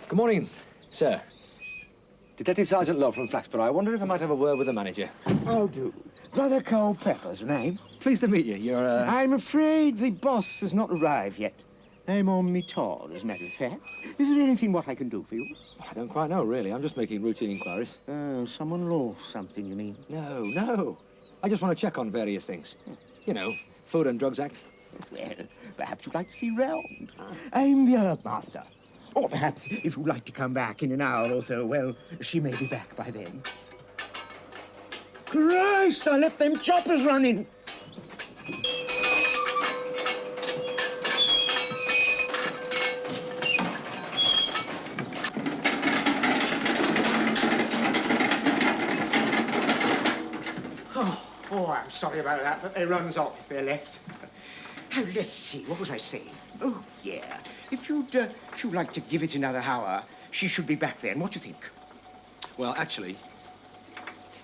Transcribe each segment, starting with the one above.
Good morning, sir. Detective Sergeant Love from Flaxborough. I wonder if I might have a word with the manager. How do? Brother Culpepper's name? Pleased to meet you. You're, I'm afraid the boss has not arrived yet. I'm on me tour, as a matter of fact. Is there anything what I can do for you? I don't quite know, really. I'm just making routine inquiries. Oh, someone lost something, you mean? No. I just want to check on various things. You know, Food and Drugs Act. Well, perhaps you'd like to see round. I'm the herb master. Or perhaps, if you'd like to come back in an hour or so, well, she may be back by then. Christ, I left them choppers running. Oh, I'm sorry about that, but they runs off if they're left. Oh, let's see, what was I saying? Oh, yeah. If you'd like to give it another hour, she should be back then. What do you think? Well, actually,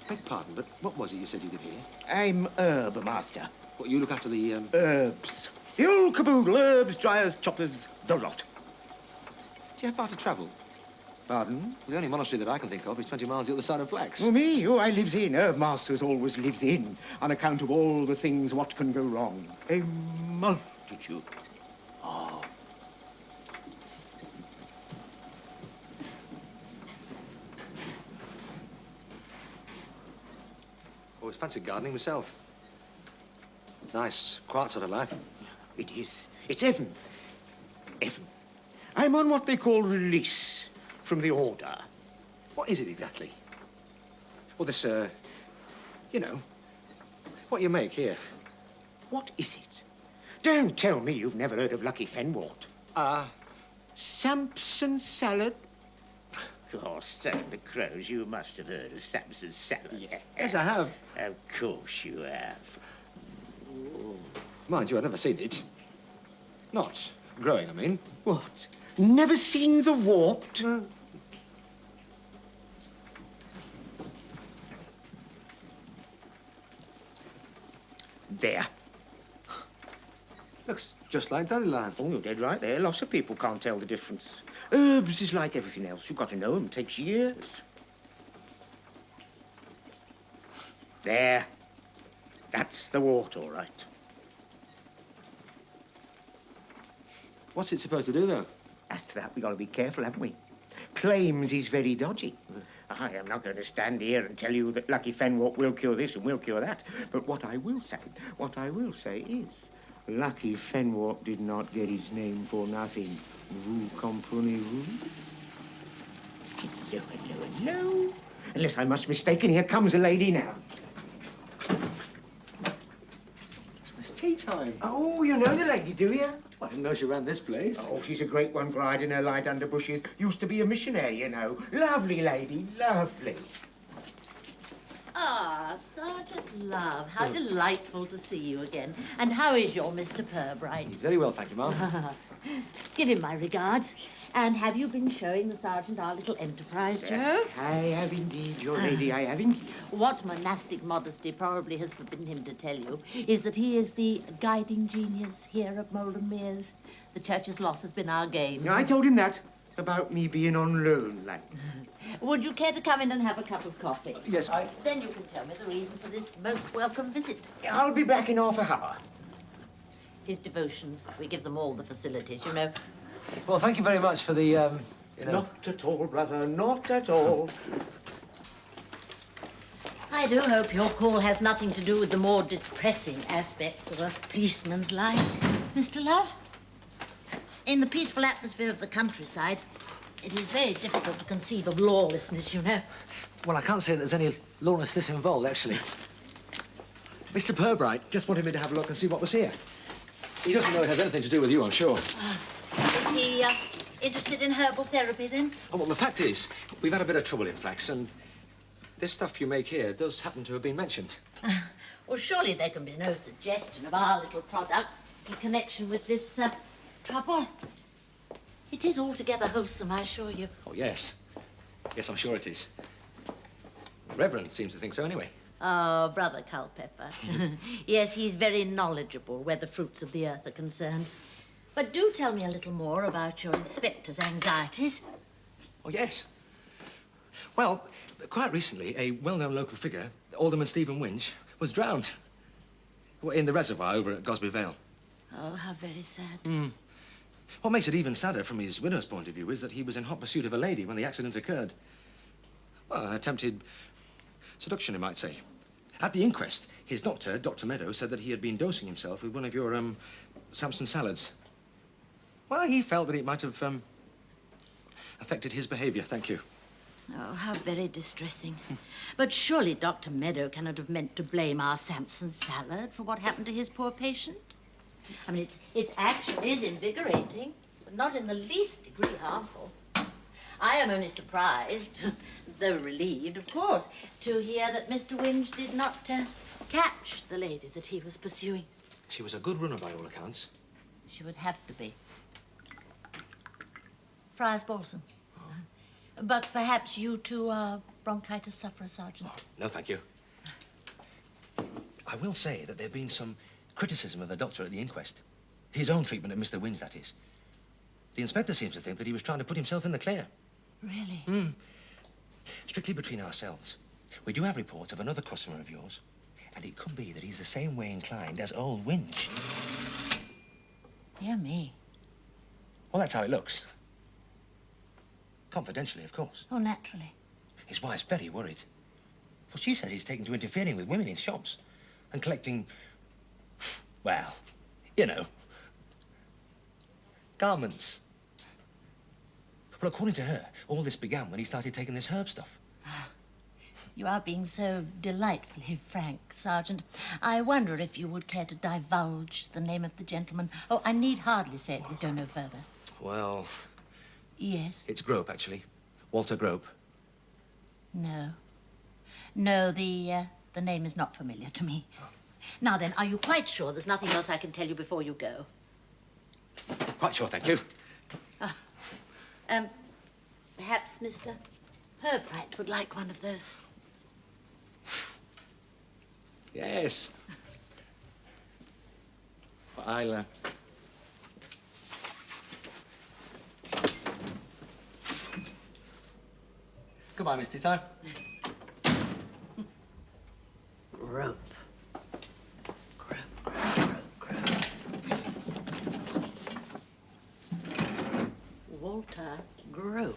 beg pardon, but what was it you said you did here? I'm herb master. What, you look after the, Herbs. The old caboodle, herbs, dryers, choppers, the lot. Do you have far to travel? Pardon? Well, the only monastery that I can think of is 20 miles the other side of Flax. Oh, me? Oh, I lives in. Herb masters always lives in, on account of all the things what can go wrong. A multitude. Oh. Always fancied gardening myself. Nice, quiet sort of life. It is. It's heaven. Heaven. I'm on what they call release from the order. What is it exactly? Well, this, you know, what you make here. What is it? Don't tell me you've never heard of Lucky Fenwort. Samson salad? Of course, stand the crows, you must have heard of Samson's salad. Yeah. Yes, I have. Of course you have. Oh. Mind you, I've never seen it. Not growing, I mean. What? Never seen the wart? No. There. Looks just like dandelion. Oh, you're dead right there. Lots of people can't tell the difference. Herbs is like everything else. You've got to know them. It takes years. There. That's the wart, all right. What's it supposed to do, though? As to that, we've got to be careful, haven't we? Claims he's very dodgy. I am not going to stand here and tell you that Lucky Fenwort will cure this and will cure that. But what I will say is, Lucky Fenwort did not get his name for nothing. Vous comprenez-vous? Hello. Unless I must mistaken, here comes a lady now. It's Miss Teatime. Oh, you know the lady, do you? I didn't know she ran this place. Oh, she's a great one for hiding her light under bushes. Used to be a missionary, you know. Lovely lady, lovely. Ah, Sgt Love, how delightful to see you again. And how is your Mr. Purbright? He's very well, thank you, Ma'am. Give him my regards. Yes. And have you been showing the sergeant our little enterprise, Joe? I have indeed, your lady, I have indeed. What monastic modesty probably has forbidden him to tell you is that he is the guiding genius here of Moulden Mears. The church's loss has been our gain. I told him that, about me being on loan, like. Would you care to come in and have a cup of coffee? Yes, Then you can tell me the reason for this most welcome visit. I'll be back in half an hour. His devotions, we give them all the facilities, you know. Well, thank you very much for the, you know... Not at all, brother, not at all. I I do hope your call has nothing to do with the more depressing aspects of a policeman's life, Mr. Love. In the peaceful atmosphere of the countryside, it is very difficult to conceive of lawlessness, you know. Well, I can't say that there's any lawlessness involved, actually. Mr. Purbright just wanted me to have a look and see what was here. He doesn't know it has anything to do with you, I'm sure. Is he interested in herbal therapy, then? Oh, well, the fact is, we've had a bit of trouble in Flax, and this stuff you make here does happen to have been mentioned. Well, surely there can be no suggestion of our little product in connection with this trouble. It is altogether wholesome, I assure you. Oh, yes. Yes, I'm sure it is. Reverend seems to think so anyway. Oh, Brother Culpepper. Yes, he's very knowledgeable where the fruits of the earth are concerned. But do tell me a little more about your inspector's anxieties. Oh, yes. Well, quite recently, a well-known local figure, Alderman Stephen Winch, was drowned in the reservoir over at Gosby Vale. Oh, how very sad. What makes it even sadder from his widow's point of view is that he was in hot pursuit of a lady when the accident occurred. Well, an attempted seduction, you might say. At the inquest, his doctor, Dr. Meadow, said that he had been dosing himself with one of your, Samson salads. Well, he felt that it might have, affected his behaviour, thank you. Oh, how very distressing. But surely Dr. Meadow cannot have meant to blame our Samson salad for what happened to his poor patient. I mean, its action is invigorating, but not in the least degree harmful. I am only surprised, though relieved, of course, to hear that Mr. Winch did not catch the lady that he was pursuing. She was a good runner by all accounts. She would have to be. Friars Balsam. Oh. But perhaps you too are bronchitis sufferer, Sergeant. Oh, no, thank you. I will say that there had been some criticism of the doctor at the inquest. His own treatment of Mr. Wynne's, that is. The inspector seems to think that he was trying to put himself in the clear. Really? Strictly between ourselves, we do have reports of another customer of yours, and it could be that he's the same way inclined as old Winch. Dear me. Well, that's how it looks. Confidentially, of course. Oh, naturally. His wife's very worried. Well, she says he's taken to interfering with women in shops and collecting, well, you know, garments. Well, according to her, all this began when he started taking this herb stuff. You are being so delightfully frank, Sergeant. I wonder if you would care to divulge the name of the gentleman. Oh, I need hardly say it would go no further. Well... Yes? It's Grope, actually. Walter Grope. No. No, the name is not familiar to me. Oh. Now then, are you quite sure there's nothing else I can tell you before you go? Quite sure, thank you. Perhaps Mr. Purbright would like one of those. Yes. Well, I'll, Goodbye, Miss Teatime. Grope. Grope. Walter Grope.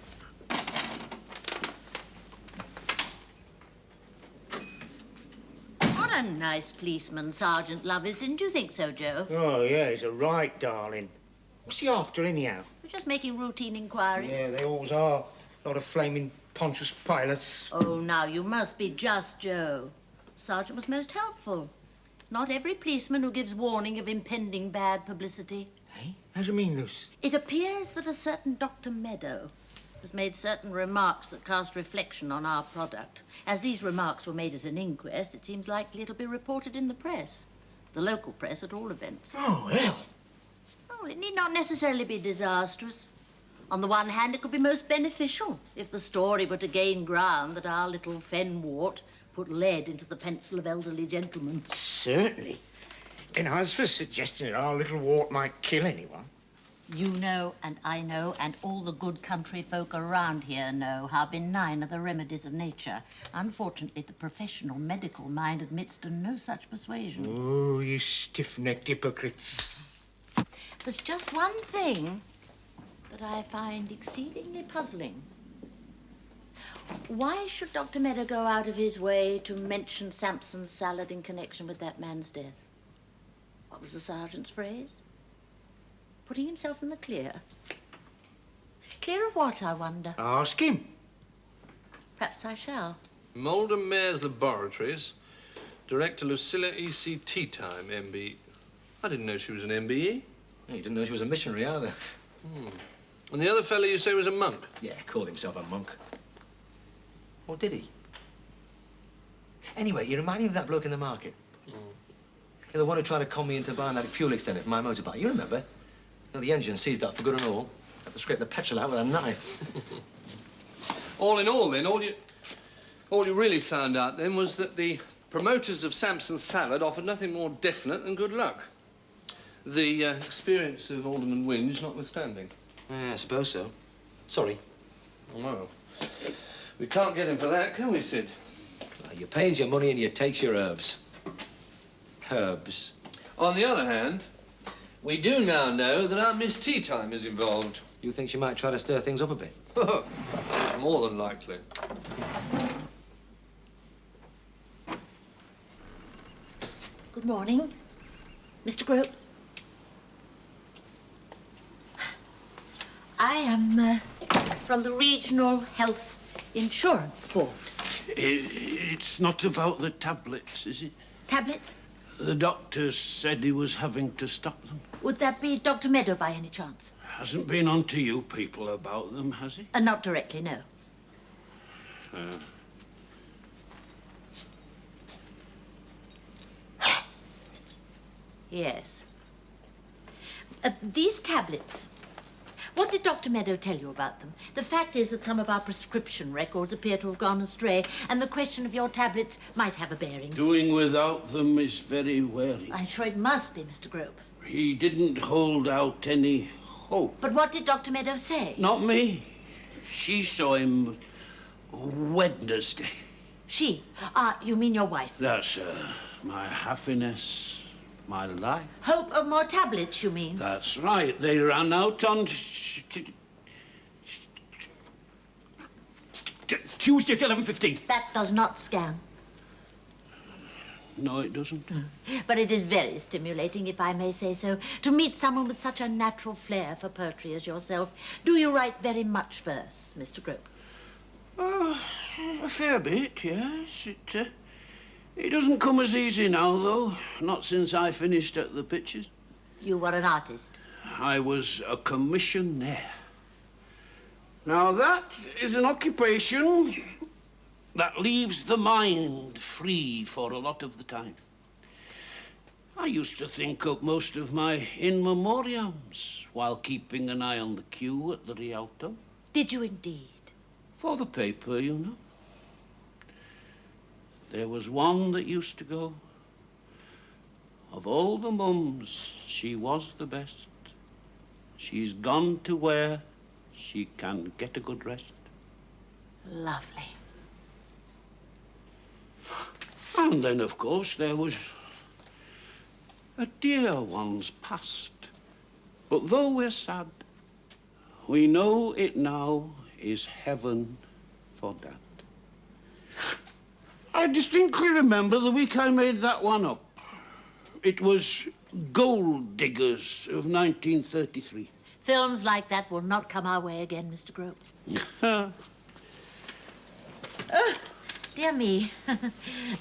What a nice policeman Sergeant Love is, didn't you think so, Joe? Oh, yeah, he's a right darling. What's he after, anyhow? We're just making routine inquiries. Yeah, they always are. A lot of flaming Pontius Pilates. Oh, now, you must be just, Joe. Sergeant was most helpful. Not every policeman who gives warning of impending bad publicity. Hey? How do you mean, Luce? It appears that a certain Dr. Meadow has made certain remarks that cast reflection on our product. As these remarks were made at an inquest, it seems likely it'll be reported in the press. The local press, at all events. Oh, hell. Oh, it need not necessarily be disastrous. On the one hand, it could be most beneficial if the story were to gain ground that our little fenwort put lead into the pencil of elderly gentlemen. Certainly. And as for suggesting that our little wart might kill anyone... You know, and I know, and all the good country folk around here know how benign are the remedies of nature. Unfortunately, the professional medical mind admits to no such persuasion. Oh, you stiff-necked hypocrites. There's just one thing that I find exceedingly puzzling. Why should Dr. Meadow go out of his way to mention Samson's salad in connection with that man's death? What was the sergeant's phrase? Putting himself in the clear. Clear of what, I wonder? Ask him. Perhaps I shall. Malden Mayor's Laboratories, Director Lucilla E.C. Teatime, M.B. I didn't know she was an MBE. You didn't know she was a missionary either. And the other fellow you say was a monk? Yeah, called himself a monk. Or did he? Anyway, you remind me of that bloke in the market. You're the one who tried to con me into buying that fuel extender for my motorbike. You remember? You know, the engine seized up for good and all. Had to scrape the petrol out with a knife. All in all, then, all you really found out then was that the promoters of Samson's salad offered nothing more definite than good luck. The experience of Alderman Wynne notwithstanding. Yeah, I suppose so. Sorry. Well, we can't get him for that, can we, Sid? You pays your money and you takes your herbs. Herbs. On the other hand, we do now know that our Miss Teatime is involved. You think she might try to stir things up a bit? More than likely. Good morning. Mr. Grope. I am from the Regional Health Insurance Board. It's not about the tablets, is it? Tablets? The doctor said he was having to stop them. Would that be Dr. Meadow by any chance? Hasn't been on to you people about them, has he? Not directly, no. Yes. These tablets. What did Dr. Meadow tell you about them? The fact is that some of our prescription records appear to have gone astray, and the question of your tablets might have a bearing. Doing without them is very wary. I'm sure it must be, Mr. Grope. He didn't hold out any hope. But what did Dr. Meadow say? Not me. She saw him Wednesday. She? You mean your wife? That's my happiness, my life. Hope of more tablets, you mean? That's right. They ran out on Tuesday at 11:15. That does not scan. No, it doesn't. But it is very stimulating, if I may say so, to meet someone with such a natural flair for poetry as yourself. Do you write very much verse, Mr. Grope? A fair bit, yes. It doesn't come as easy now, though. Not since I finished at the pictures. You were an artist. I was a commissionaire. Now, that is an occupation that leaves the mind free for a lot of the time. I used to think up most of my in memoriams while keeping an eye on the queue at the Rialto. Did you indeed? For the paper, you know. There was one that used to go, "Of all the mums, she was the best. She's gone to where she can get a good rest." Lovely. And then, of course, there was a dear one's past. But though we're sad, we know it now is heaven for Dad. I distinctly remember the week I made that one up. It was Gold Diggers of 1933. Films like that will not come our way again, Mr. Grope. Oh, dear me.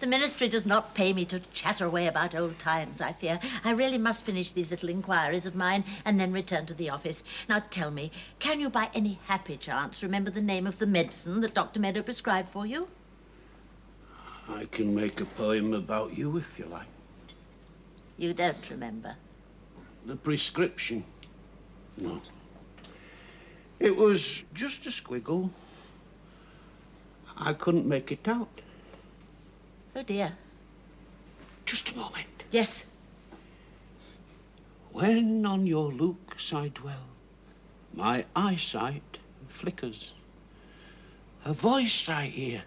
The ministry does not pay me to chatter away about old times, I fear. I really must finish these little inquiries of mine and then return to the office. Now, tell me, can you by any happy chance remember the name of the medicine that Dr. Meadow prescribed for you? I can make a poem about you if you like. You don't remember? The prescription? No. It was just a squiggle. I couldn't make it out. Oh, dear. Just a moment. Yes. When on your looks I dwell, my eyesight flickers. A voice I hear,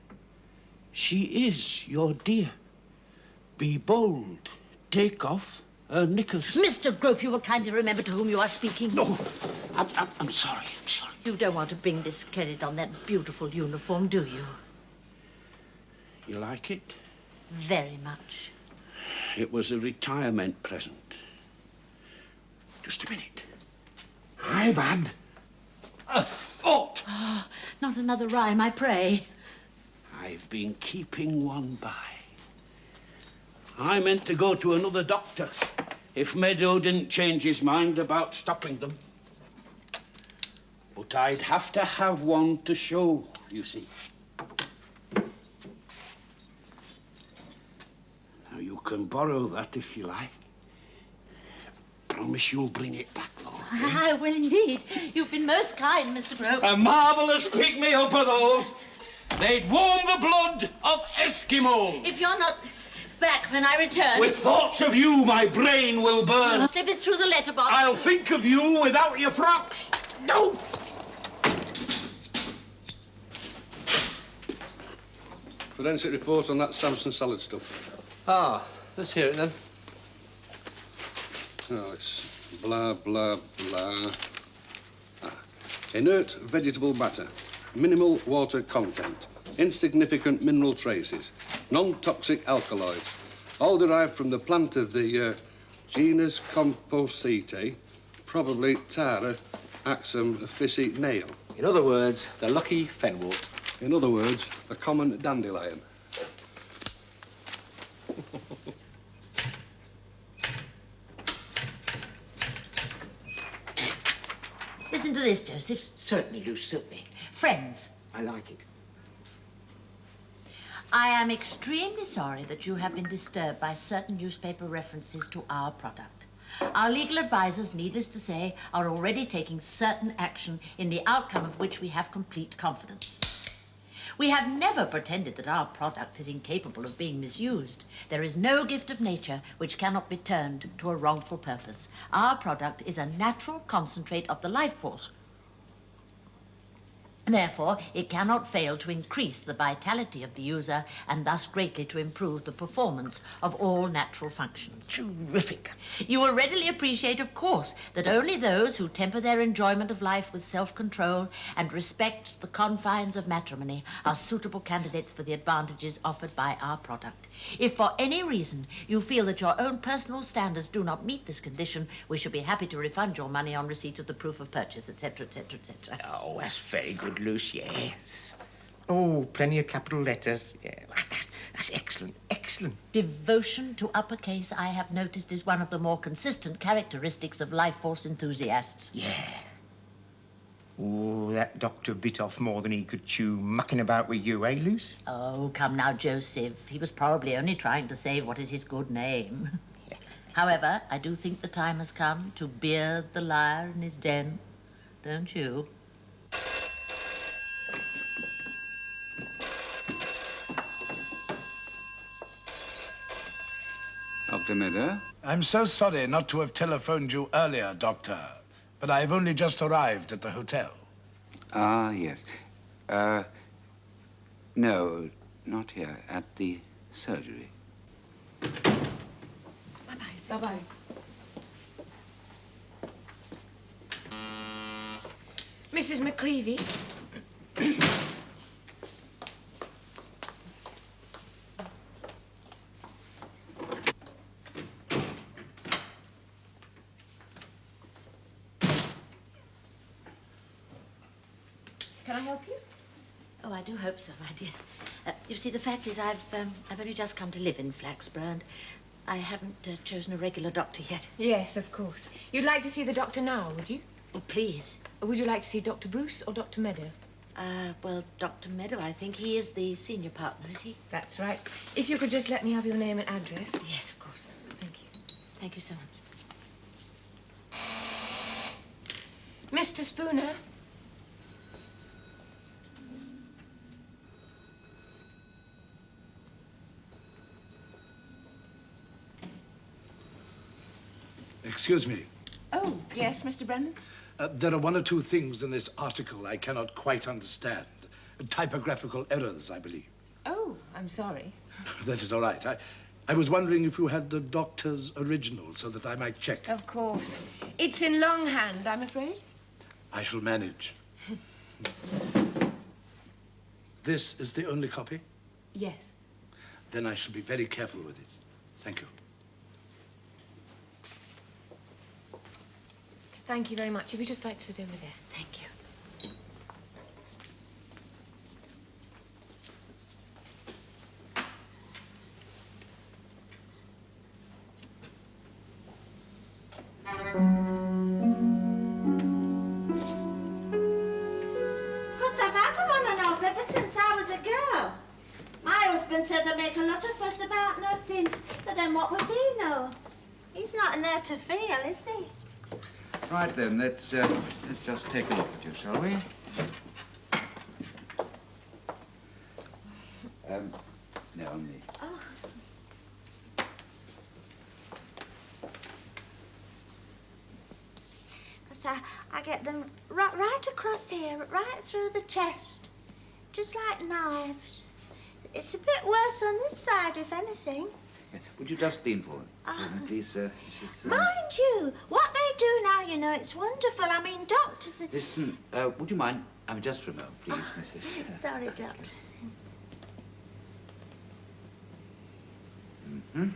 she is your dear. Be bold, take off her knickers. Mr. Grope, you will kindly remember to whom you are speaking. No, I'm sorry, I'm sorry. You don't want to bring discredit on that beautiful uniform, do you? You like it? Very much. It was a retirement present. Just a minute. I've had a thought. Oh, not another rhyme, I pray. I've been keeping one by. I meant to go to another doctor if Meadow didn't change his mind about stopping them. But I'd have to have one to show, you see. Now, you can borrow that if you like. Promise you'll bring it back, though. I will indeed. You've been most kind, Mr. Grope. A marvellous pick-me-up of those. They'd warm the blood of Eskimos. If you're not back when I return... With thoughts of you, my brain will burn. I'll slip it through the letterbox. I'll think of you without your frocks. No! Forensic report on that Samson salad stuff. Ah, let's hear it then. Oh, it's blah, blah, blah. Inert vegetable matter. Minimal water content. Insignificant mineral traces. Non-toxic alkaloids. All derived from the plant of the genus Compositae, probably Tara axum officinae. In other words, the lucky fenwort. In other words, a common dandelion. Listen to this, Joseph. Certainly, Luce, certainly. Friends, I like it. I am extremely sorry that you have been disturbed by certain newspaper references to our product. Our legal advisors, needless to say, are already taking certain action in the outcome of which we have complete confidence. We have never pretended that our product is incapable of being misused. There is no gift of nature which cannot be turned to a wrongful purpose. Our product is a natural concentrate of the life force. Therefore, it cannot fail to increase the vitality of the user and thus greatly to improve the performance of all natural functions. Terrific. You will readily appreciate, of course, that only those who temper their enjoyment of life with self-control and respect the confines of matrimony are suitable candidates for the advantages offered by our product. If for any reason you feel that your own personal standards do not meet this condition, we shall be happy to refund your money on receipt of the proof of purchase, etc., etc., etc. Oh, that's very good, Luce, yes. Oh, plenty of capital letters. Yeah, that's excellent, excellent. Devotion to uppercase, I have noticed, is one of the more consistent characteristics of life force enthusiasts. Yeah. Oh, that doctor bit off more than he could chew mucking about with you, eh, Luce? Oh, come now, Joseph. He was probably only trying to save what is his good name. However, I do think the time has come to beard the liar in his den. Don't you? Dr. Meadow? I'm so sorry not to have telephoned you earlier, Doctor, but I've only just arrived at the hotel. Ah, yes. No, not here. At the surgery. Bye-bye. Bye-bye. Mrs. McCreavey. Can I help you? Oh, I do hope so, my dear. You see, the fact is, I've only just come to live in Flaxborough, and I haven't chosen a regular doctor yet. Yes, of course. You'd like to see the doctor now, would you? Oh, please. Or would you like to see Dr. Bruce or Dr. Meadow? Well, Dr. Meadow, I think he is the senior partner, is he? That's right. If you could just let me have your name and address. Yes, of course. Thank you. Thank you so much. Mr. Spooner. Excuse me. Oh, yes, Mr. Brennan? There are one or two things in this article I cannot quite understand. Typographical errors, I believe. Oh, I'm sorry. That is all right. I was wondering if you had the doctor's original so that I might check. Of course. It's in longhand, I'm afraid. I shall manage. This is the only copy? Yes. Then I shall be very careful with it. Thank you. Thank you very much. If you'd just like to sit over there. Thank you. Because I've had him on and off ever since I was a girl. My husband says I make a lot of fuss about nothing, but then what would he know? He's not in there to feel, is he? Right then, let's just take a look at you, shall we? No, on me. Oh. Because I get them right across here, right through the chest, just like knives. It's a bit worse on this side, if anything. Would you just lean forward, please, Mrs. Mind you, what they do now, you know, it's wonderful. I mean, doctors... Listen, would you mind, just for a moment, please, Mrs. Sorry, Doctor. Mm-hmm.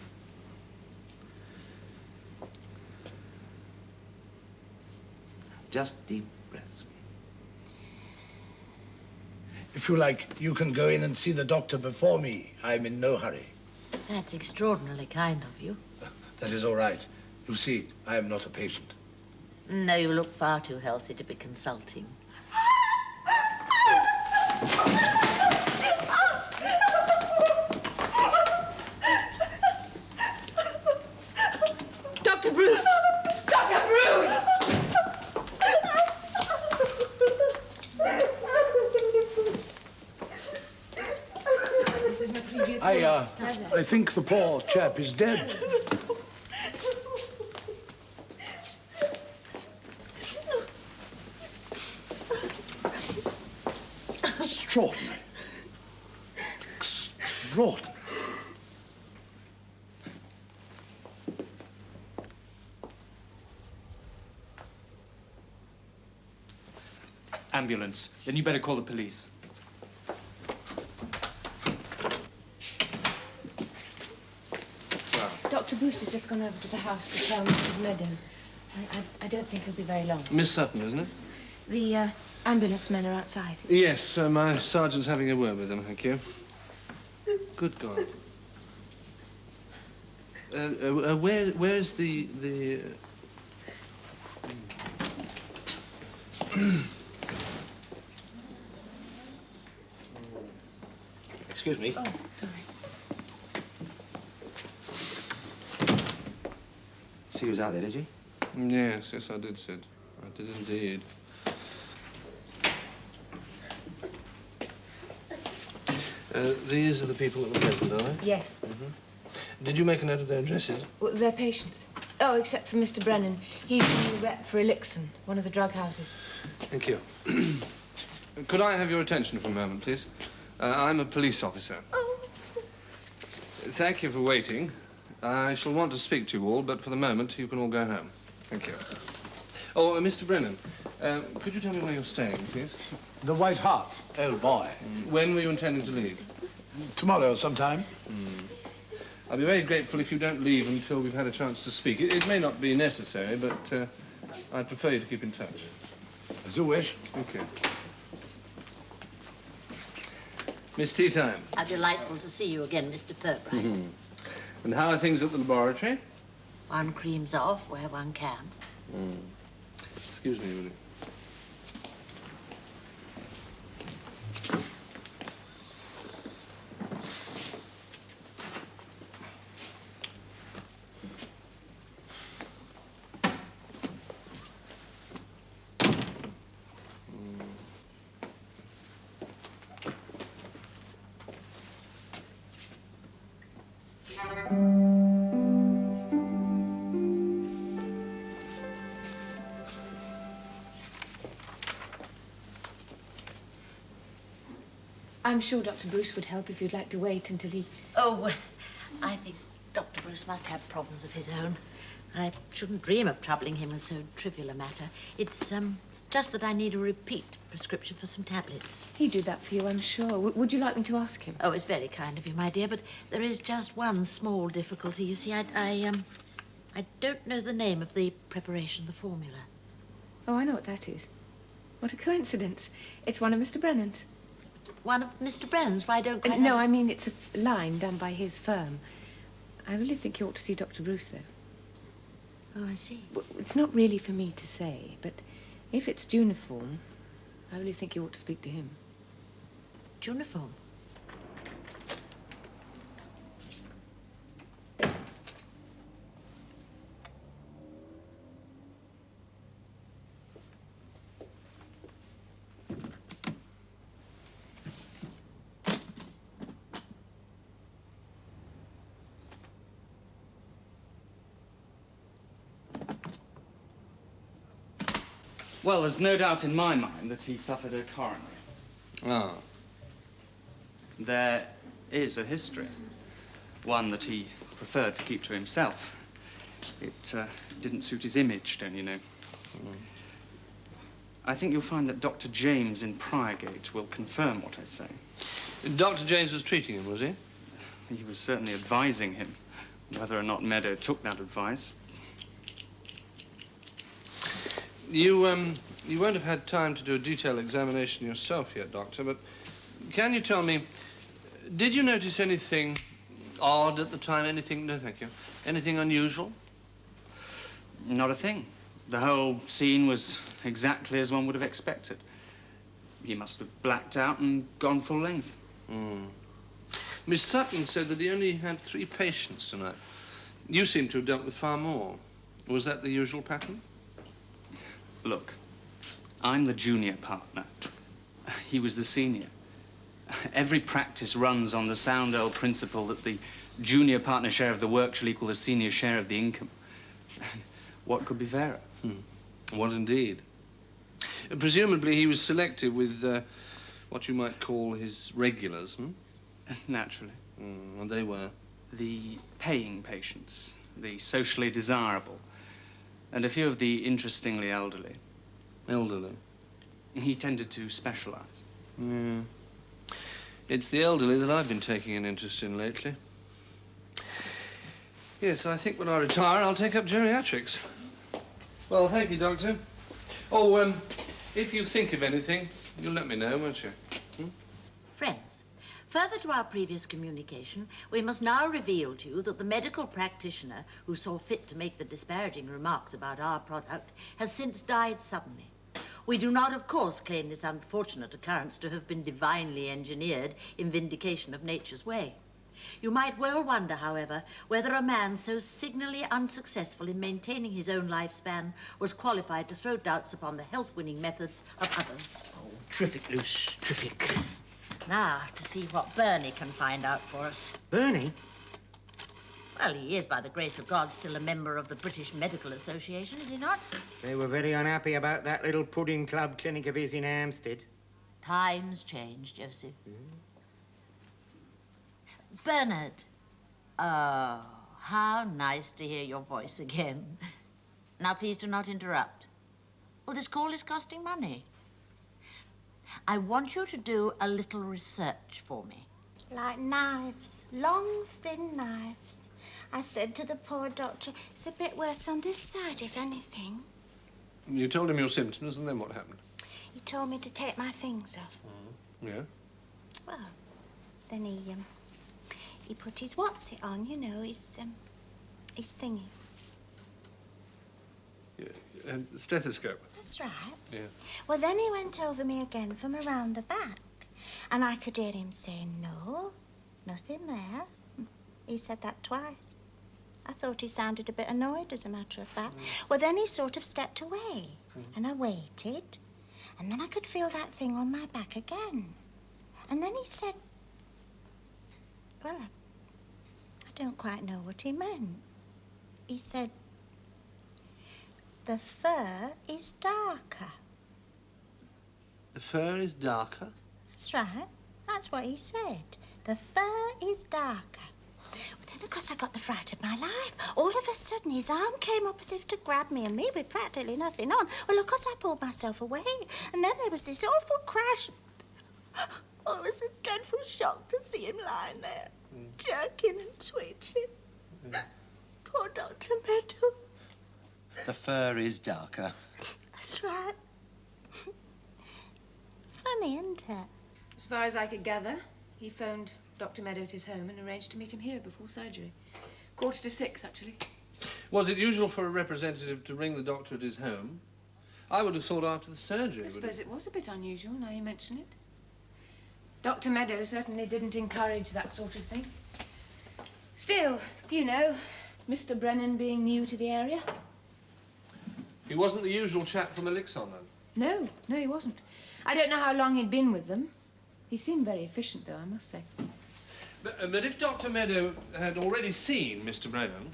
Just deep breaths. If you like, you can go in and see the doctor before me. I'm in no hurry. That's extraordinarily kind of you. That is all right. You see, I am not a patient. No, you look far too healthy to be consulting. Dr. Bruce! Dr. Bruce! Mrs. McCreavey, I think the poor chap is dead. Extraordinary. Extraordinary. Ambulance. Then you better call the police. Dr. Bruce has just gone over to the house to tell Mrs. Meadow. I don't think he'll be very long. Miss Sutton, isn't it? The ambulance men are outside. Yes, my sergeant's having a word with them, thank you. Good God. Where's the... Excuse me. Oh, sorry. See who's out there, did you? Yes, I did, Sid. I did indeed. These are the people that were present, are they? Yes. Mm-hmm. Did you make a note of their addresses? Well, they're patients. Oh, except for Mr. Brennan. He's the new rep for Elixon, one of the drug houses. Thank you. Could I have your attention for a moment, please? I'm a police officer. Thank you for waiting. I shall want to speak to you all, but for the moment, you can all go home. Thank you. Oh, Mr. Brennan, could you tell me where you're staying, please? The White Hart. Oh, boy. When were you intending to leave? Tomorrow sometime. I'll be very grateful if you don't leave until we've had a chance to speak. It may not be necessary, but I'd prefer you to keep in touch. As you wish. Thank you. Miss Teatime. How delightful to see you again, Mr. Purbright. And how are things at the laboratory? One creams off where one can. Excuse me, will you? I'm sure Dr. Bruce would help if you'd like to wait until he... Oh, I think Dr. Bruce must have problems of his own. I shouldn't dream of troubling him with so trivial a matter. It's Just that I need a repeat prescription for some tablets. He'd do that for you, I'm sure. Would you like me to ask him? Oh, it's very kind of you, my dear, but there is just one small difficulty. You see, I don't know the name of the preparation, the formula. Oh, I know what that is. What a coincidence. It's one of Mr. Brennan's. One of Mr. Brennan's? Why don't I... No, I mean, it's a line done by his firm. I really think you ought to see Dr. Bruce, though. Oh, I see. Well, it's not really for me to say, but if it's Juniform, I really think you ought to speak to him. Juniform? Well, there's no doubt in my mind that he suffered a coronary. Ah. There is a history, one that he preferred to keep to himself. It didn't suit his image, don't you know? I think you'll find that Dr. James in Priorgate will confirm what I say. Dr. James was treating him, was he? He was certainly advising him. Whether or not Meadow took that advice. You won't have had time to do a detailed examination yourself yet, Doctor, but can you tell me, did you notice anything odd at the time? Anything, no thank you, anything unusual? Not a thing. The whole scene was exactly as one would have expected. He must have blacked out and gone full length. Miss Sutton said that he only had 3 patients tonight. You seem to have dealt with far more. Was that the usual pattern? Look, I'm the junior partner. He was the senior. Every practice runs on the sound old principle that the junior partner share of the work shall equal the senior share of the income. What could be fairer? What indeed? Presumably he was selective with what you might call his regulars, Naturally. And they were? The paying patients, the socially desirable, and a few of the interestingly elderly. Elderly? He tended to specialise. Yeah. It's the elderly that I've been taking an interest in lately. Yes, I think when I retire, I'll take up geriatrics. Well, thank you, Doctor. Oh, if you think of anything, you'll let me know, won't you? Friends, further to our previous communication, we must now reveal to you that the medical practitioner who saw fit to make the disparaging remarks about our product has since died suddenly. We do not, of course, claim this unfortunate occurrence to have been divinely engineered in vindication of nature's way. You might well wonder, however, whether a man so signally unsuccessful in maintaining his own lifespan was qualified to throw doubts upon the health-winning methods of others. Oh, terrific, Luce, terrific. Now, to see what Bernie can find out for us. Bernie? Well, he is, by the grace of God, still a member of the British Medical Association, is he not? They were very unhappy about that little pudding club clinic of his in Hampstead. Times change, Joseph. Bernard. Oh, how nice to hear your voice again. Now, please do not interrupt. Well, this call is costing money. I want you to do a little research for me. Like knives, long, thin knives. I said to the poor doctor, it's a bit worse on this side, if anything. You told him your symptoms, and then what happened? He told me to take my things off. Yeah? Well, then he put his what's-it on, you know, his thingy. Yeah, stethoscope. That's right. Yeah. Well, then he went over me again from around the back, and I could hear him saying, no, nothing there. He said that twice. I thought he sounded a bit annoyed, as a matter of fact. Well, then he sort of stepped away, and I waited, and then I could feel that thing on my back again. And then he said, well, I don't quite know what he meant. He said, the fur is darker. The fur is darker? That's right. That's what he said. The fur is darker. Well, then Well, of course, I got the fright of my life. All of a sudden, his arm came up as if to grab me, and me with practically nothing on. Well, of course, I pulled myself away. And then there was this awful crash. Oh, it was a dreadful shock to see him lying there, jerking and twitching. Poor Dr. Meadow. The fur is darker. That's right. Funny, isn't it? As far as I could gather, he phoned Dr. Meadow at his home and arranged to meet him here before surgery. 5:45, actually. Was it usual for a representative to ring the doctor at his home? I would have thought after the surgery. I suppose it was a bit unusual, now you mention it. Dr. Meadow certainly didn't encourage that sort of thing. Still, you know, Mr. Brennan being new to the area. He wasn't the usual chap from Elixon, then? No, he wasn't. I don't know how long he'd been with them. He seemed very efficient, though, I must say. But if Dr. Meadow had already seen Mr. Brennan,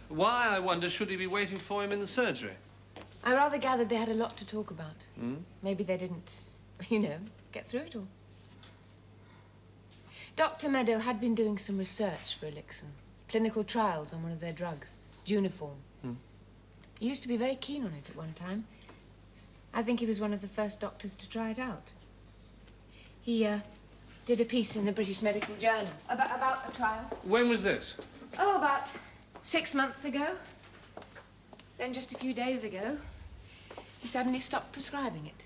why, I wonder, should he be waiting for him in the surgery? I rather gathered they had a lot to talk about. Maybe they didn't, you know, get through it all. Dr. Meadow had been doing some research for Elixon. Clinical trials on one of their drugs, Juniform. He used to be very keen on it at one time. I think he was one of the first doctors to try it out. He, did a piece in the British Medical Journal about the trials. When was this? Oh, about 6 months ago. Then just a few days ago, he suddenly stopped prescribing it.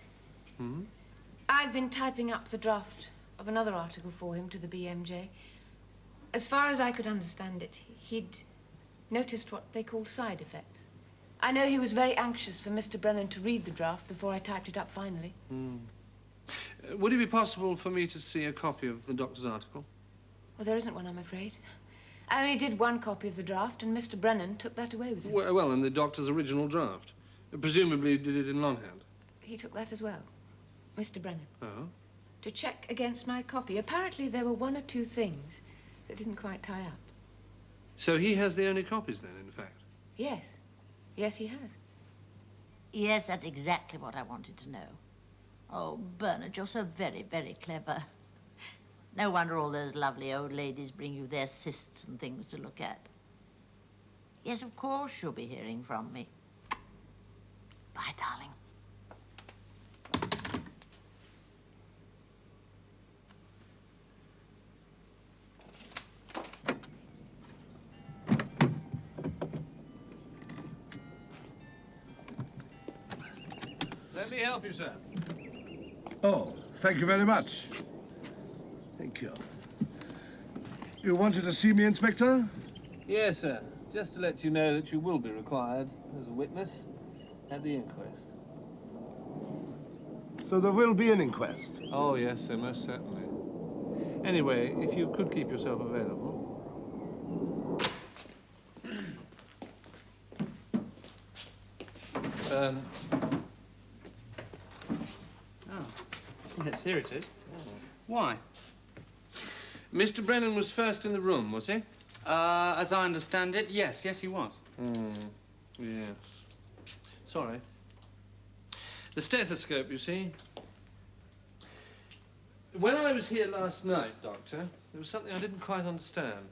I've been typing up the draft of another article for him to the BMJ. As far as I could understand it, he'd noticed what they called side effects. I know he was very anxious for Mr. Brennan to read the draft before I typed it up finally. Would it be possible for me to see a copy of the doctor's article? Well, there isn't one, I'm afraid. I only did one copy of the draft, and Mr. Brennan took that away with him. Well, and the doctor's original draft? Presumably did it in longhand? He took that as well, Mr. Brennan. Oh? To check against my copy. Apparently there were 1 or 2 things that didn't quite tie up. So he has the only copies then, in fact? Yes. Yes, he has. Yes, that's exactly what I wanted to know. Oh, Bernard, you're so very, very clever. No wonder all those lovely old ladies bring you their cysts and things to look at. Yes, of course you'll be hearing from me. Bye, darling. Let me help you, sir. Oh, thank you very much. Thank you. You wanted to see me, Inspector? Yes, sir. Just to let you know that you will be required as a witness at the inquest. So there will be an inquest? Oh, yes, sir, most certainly. Anyway, if you could keep yourself available. Yes, here it is. Why? Mr. Brennan was first in the room, was he? As I understand it, yes. Yes, he was. Yes. Sorry. The stethoscope, you see. When I was here last night, Doctor, there was something I didn't quite understand.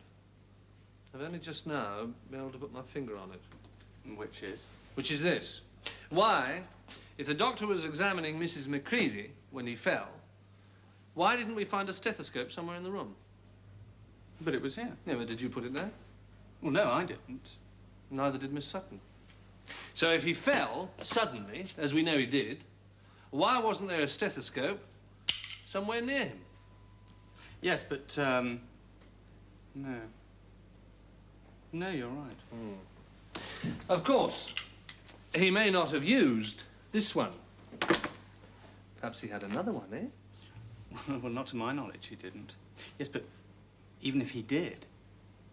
I've only just now been able to put my finger on it. Which is? Which is this. Why, if the doctor was examining Mrs. McCreavey when he fell, why didn't we find a stethoscope somewhere in the room? But it was here. Yeah, but did you put it there? Well, no, I didn't. Neither did Miss Sutton. So if he fell suddenly, as we know he did, why wasn't there a stethoscope somewhere near him? Yes, but, no. No, you're right. Of course, he may not have used this one. Perhaps he had another one, eh? Well, not to my knowledge, he didn't. Yes, but even if he did,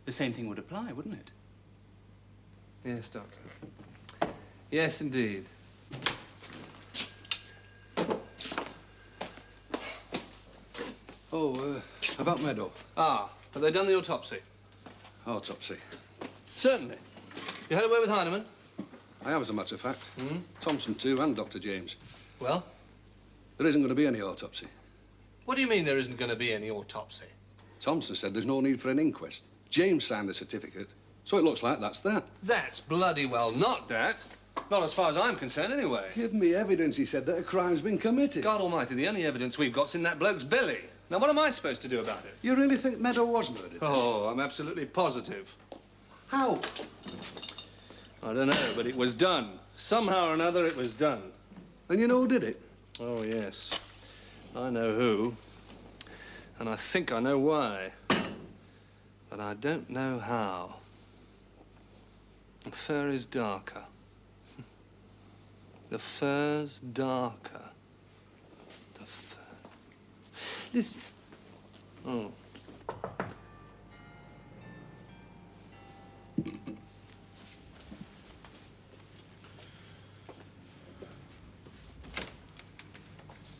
the same thing would apply, wouldn't it? Yes, Doctor. Yes, indeed. Oh, about Meadow. Ah, have they done the autopsy? Autopsy. Certainly. You had a word with Heinemann? I have, as a matter of fact. Thompson, too, and Dr. James. Well? There isn't going to be any autopsy. What do you mean there isn't going to be any autopsy? Thompson said there's no need for an inquest. James signed the certificate, so it looks like that's that. That's bloody well not that. Not as far as I'm concerned, anyway. Give me evidence, he said, that a crime's been committed. God almighty, the only evidence we've got's in that bloke's belly. Now, what am I supposed to do about it? You really think Meadow was murdered? Oh, I'm absolutely positive. How? I don't know, but it was done. Somehow or another, it was done. And you know who did it? Oh, yes. I know who. And I think I know why. But I don't know how. The fur is darker. The fur's darker. The fur... Listen. Oh.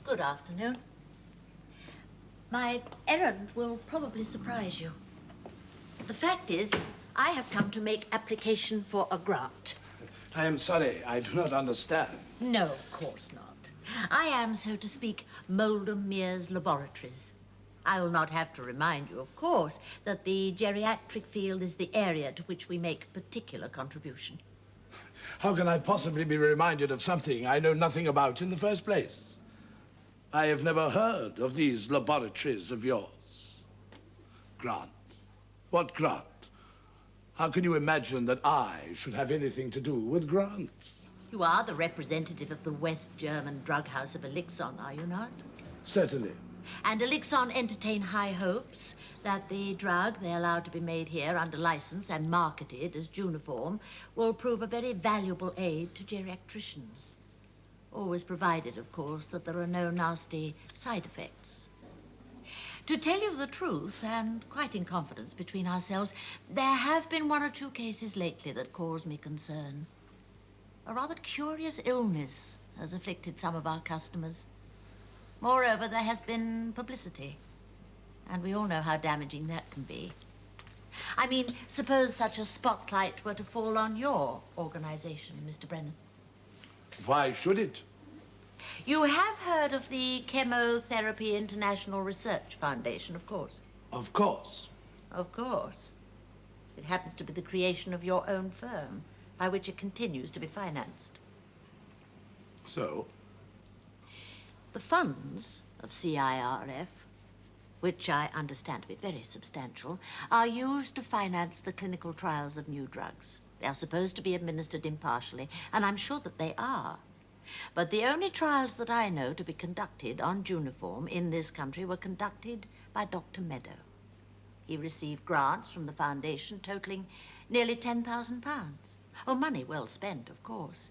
Good afternoon. My errand will probably surprise you. The fact is, I have come to make application for a grant. I am sorry, I do not understand. No, of course not. I am, so to speak, Moldham Mears Laboratories. I will not have to remind you, of course, that the geriatric field is the area to which we make particular contribution. How can I possibly be reminded of something I know nothing about in the first place? I have never heard of these laboratories of yours. Grant? What grant? How can you imagine that I should have anything to do with grants? You are the representative of the West German drug house of Elixon, are you not? Certainly. And Elixon entertain high hopes that the drug they allow to be made here under license and marketed as Juniform will prove a very valuable aid to geriatricians. Always provided, of course, that there are no nasty side effects. To tell you the truth, and quite in confidence between ourselves, there have been one or two cases lately that cause me concern. A rather curious illness has afflicted some of our customers. Moreover, there has been publicity, and we all know how damaging that can be. I mean, suppose such a spotlight were to fall on your organization, Mr. Brennan. Why should it? You have heard of the Chemotherapy International Research Foundation, of course. Of course. Of course. It happens to be the creation of your own firm, by which it continues to be financed. So? The funds of CIRF, which I understand to be very substantial, are used to finance the clinical trials of new drugs. They are supposed to be administered impartially, and I'm sure that they are. But the only trials that I know to be conducted on Juniform in this country were conducted by Dr. Meadow. He received grants from the foundation totaling nearly £10,000. Oh, money well spent, of course,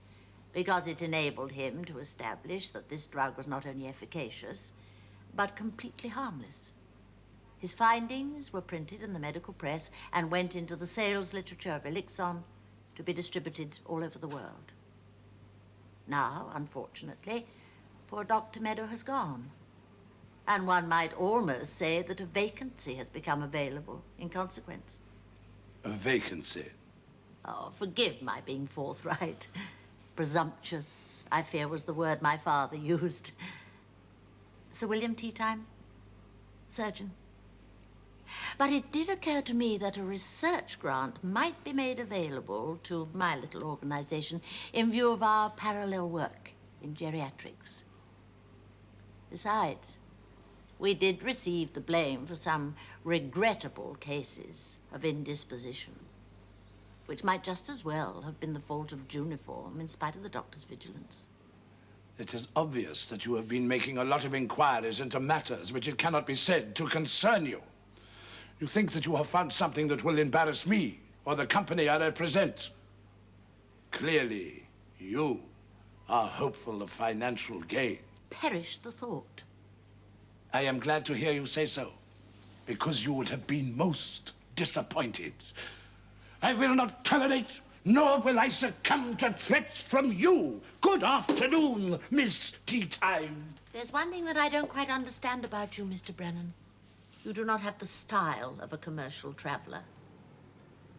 because it enabled him to establish that this drug was not only efficacious, but completely harmless. His findings were printed in the medical press and went into the sales literature of Elixon to be distributed all over the world. Now, unfortunately, poor Dr. Meadow has gone. And one might almost say that a vacancy has become available in consequence. A vacancy? Oh, forgive my being forthright. Presumptuous, I fear, was the word my father used. Sir William Teatime, surgeon. But it did occur to me that a research grant might be made available to my little organization in view of our parallel work in geriatrics. Besides, we did receive the blame for some regrettable cases of indisposition, which might just as well have been the fault of Juniform in spite of the doctor's vigilance. It is obvious that you have been making a lot of inquiries into matters which it cannot be said to concern you. You think that you have found something that will embarrass me or the company I represent. Clearly, you are hopeful of financial gain. Perish the thought. I am glad to hear you say so, because you would have been most disappointed. I will not tolerate, nor will I succumb to threats from you. Good afternoon, Miss Teatime. There's one thing that I don't quite understand about you, Mr. Brennan. You do not have the style of a commercial traveler.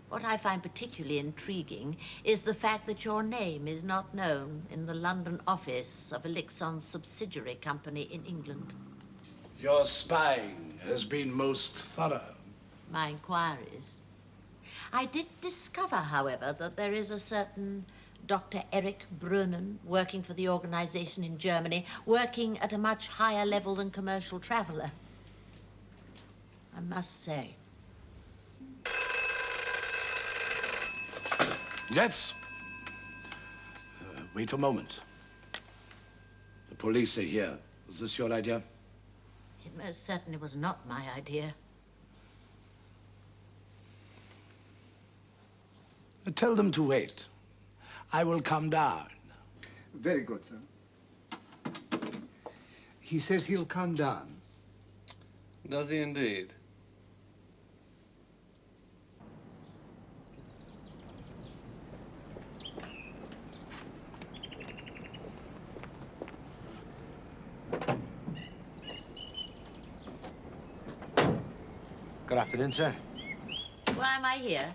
What I find particularly intriguing is the fact that your name is not known in the London office of Elixon's subsidiary company in England. Your spying has been most thorough. My inquiries I did discover, however, that there is a certain Dr. Eric Brennan working for the organization in Germany, working at a much higher level than commercial traveller. I must say. Let's wait a moment. The police are here. Was this your idea? It most certainly was not my idea. Tell them to wait. I will come down. Very good, sir. He says he'll come down. Does he indeed? Good afternoon, sir. Why am I here?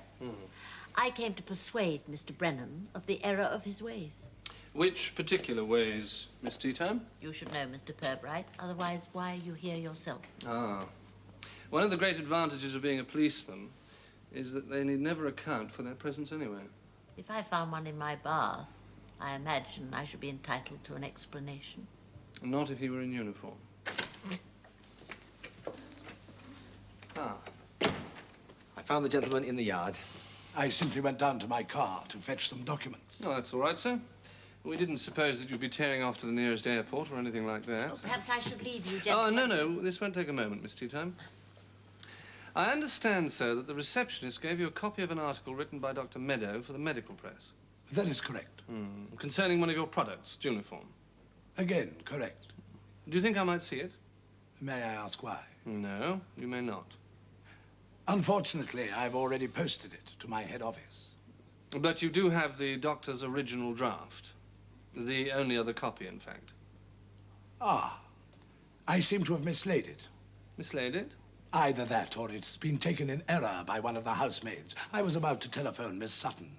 I came to persuade Mr. Brennan of the error of his ways. Which particular ways, Miss Teatime? You should know, Mr. Purbright. Otherwise, why are you here yourself? Ah. One of the great advantages of being a policeman is that they need never account for their presence anywhere. If I found one in my bath, I imagine I should be entitled to an explanation. Not if he were in uniform. Ah. I found the gentleman in the yard. I simply went down to my car to fetch some documents. Oh, that's all right, sir. We didn't suppose that you'd be tearing off to the nearest airport or anything like that. Oh, perhaps I should leave you, Oh, gentlemen. no. This won't take a moment, Miss Teatime. I understand, sir, that the receptionist gave you a copy of an article written by Dr. Meadow for the medical press. That is correct. Concerning one of your products, Juniform. Again, correct. Do you think I might see it? May I ask why? No, you may not. Unfortunately, I've already posted it to my head office. But you do have the doctor's original draft. The only other copy, in fact. Ah, I seem to have mislaid it. Mislaid it? Either that, or it's been taken in error by one of the housemaids. I was about to telephone Miss Sutton.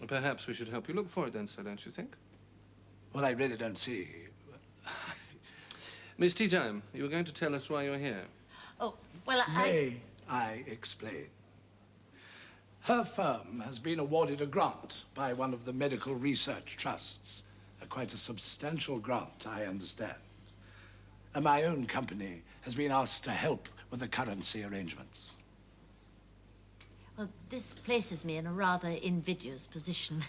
Perhaps we should help you look for it then, sir, don't you think? Well, I really don't see. Miss Teatime, you were going to tell us why you're here. Oh, well, May I explain? Her firm has been awarded a grant by one of the medical research trusts. Quite a substantial grant, I understand. And my own company has been asked to help with the currency arrangements. Well, this places me in a rather invidious position.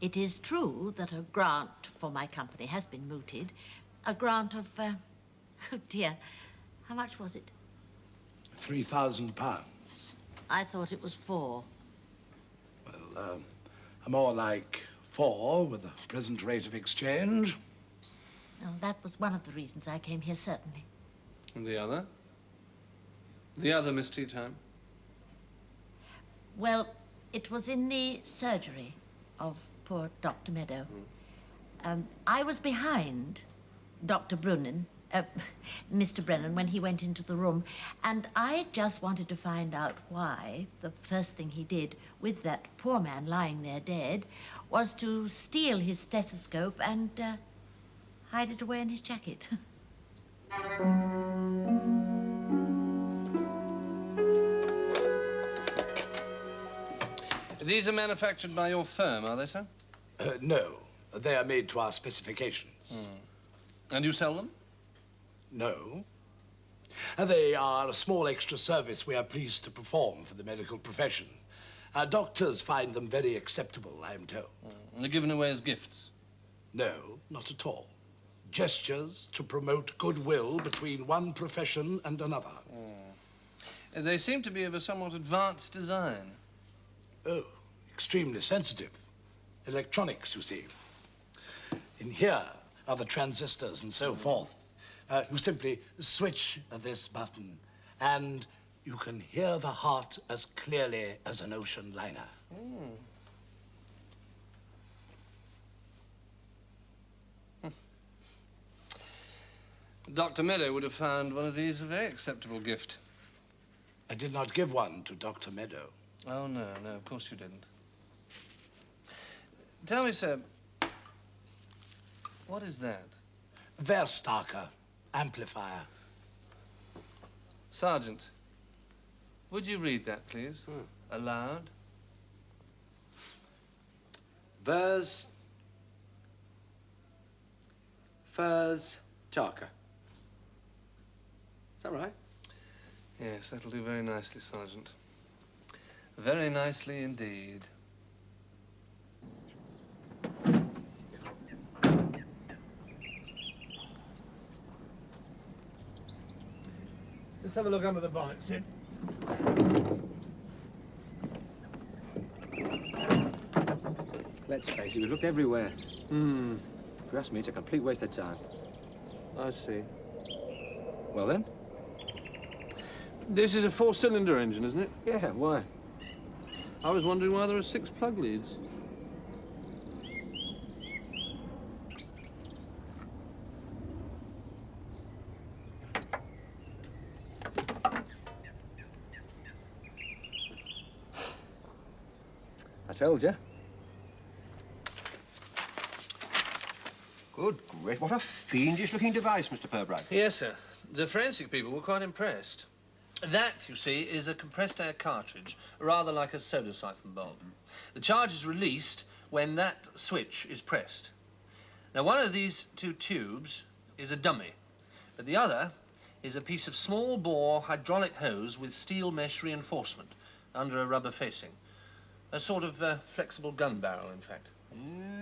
It is true that a grant for my company has been mooted. A grant of, oh dear, how much was it? £3,000. I thought it was 4. Well, more like 4 with the present rate of exchange. Well, that was one of the reasons I came here, certainly. And the other? The other, Miss Teatime? Well, it was in the surgery of poor Dr. Meadow. I was behind Dr. Brennan, Mr. Brennan, when he went into the room, and I just wanted to find out why the first thing he did with that poor man lying there dead was to steal his stethoscope and hide it away in his jacket. These are manufactured by your firm, are they, sir? No, they are made to our specifications. And you sell them? No. They are a small extra service we are pleased to perform for the medical profession. Doctors find them very acceptable, I am told. And they're given away as gifts? No, not at all. Gestures to promote goodwill between one profession and another. They seem to be of a somewhat advanced design. Oh, extremely sensitive. Electronics, you see. In here are the transistors and so forth. You simply switch this button and you can hear the heart as clearly as an ocean liner. Dr. Meadow would have found one of these a very acceptable gift. I did not give one to Dr. Meadow. Oh, no, of course you didn't. Tell me, sir, what is that? Verstärker, amplifier. Sergeant, would you read that, please? Aloud? Furs Tarker. Is that right? Yes, that'll do very nicely, Sergeant. Very nicely indeed. Let's have a look under the bonnet, Sid. Let's face it, we've looked everywhere. If you ask me, it's a complete waste of time. I see. Well then? This is a 4-cylinder engine, isn't it? Yeah, why? I was wondering why there are 6 plug leads. I told you. Good grief, what a fiendish-looking device, Mr. Purbright. Yes, sir. The forensic people were quite impressed. That, you see, is a compressed air cartridge, rather like a soda siphon bulb. The charge is released when that switch is pressed. Now, one of these 2 tubes is a dummy, but the other is a piece of small-bore hydraulic hose with steel mesh reinforcement under a rubber facing. A sort of flexible gun barrel, in fact.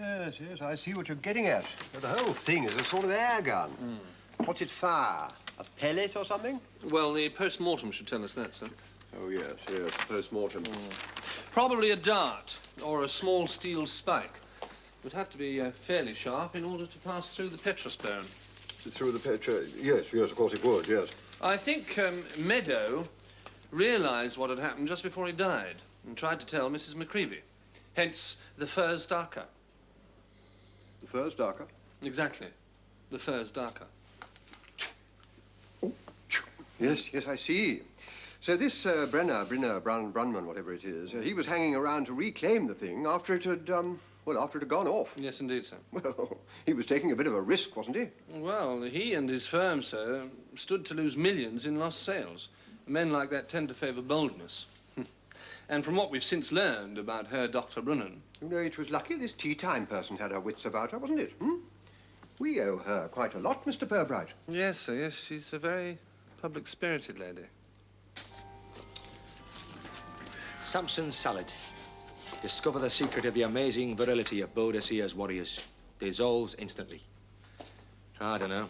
Yes, yes, I see what you're getting at. The whole thing is a sort of air gun. What's it fire? A pellet or something? Well, the post-mortem should tell us that, sir. Oh, yes, yes, post-mortem. Probably a dart or a small steel spike. It would have to be fairly sharp in order to pass through the petrostone. Through the yes, yes, of course it would, yes. I think Meadow realised what had happened just before he died and tried to tell Mrs. McCreavey. Hence, the fur's darker. The fur's darker? Exactly. The fur's darker. Oh, yes, yes, I see. So this Brunman, whatever it is, he was hanging around to reclaim the thing after it had, after it had gone off. Yes, indeed, sir. Well, he was taking a bit of a risk, wasn't he? Well, he and his firm, sir, stood to lose millions in lost sales. Men like that tend to favour boldness. And from what we've since learned about Herr Dr. Brennan... You know, it was lucky this tea-time person had her wits about her, wasn't it? We owe her quite a lot, Mr. Purbright. Yes, sir, yes. She's a very public-spirited lady. Samson's salad. Discover the secret of the amazing virility of Boadicea's warriors. Dissolves instantly. I don't know.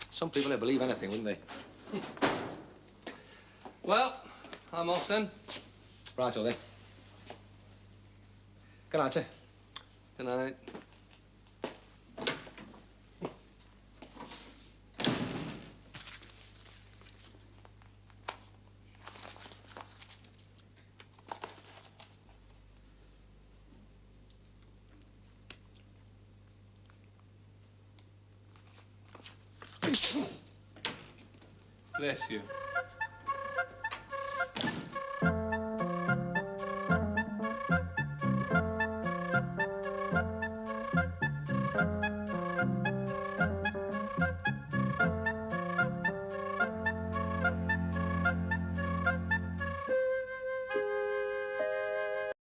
Some people would believe anything, wouldn't they? Well, I'm off then. Righto then. Good night, sir. Good night. Bless you.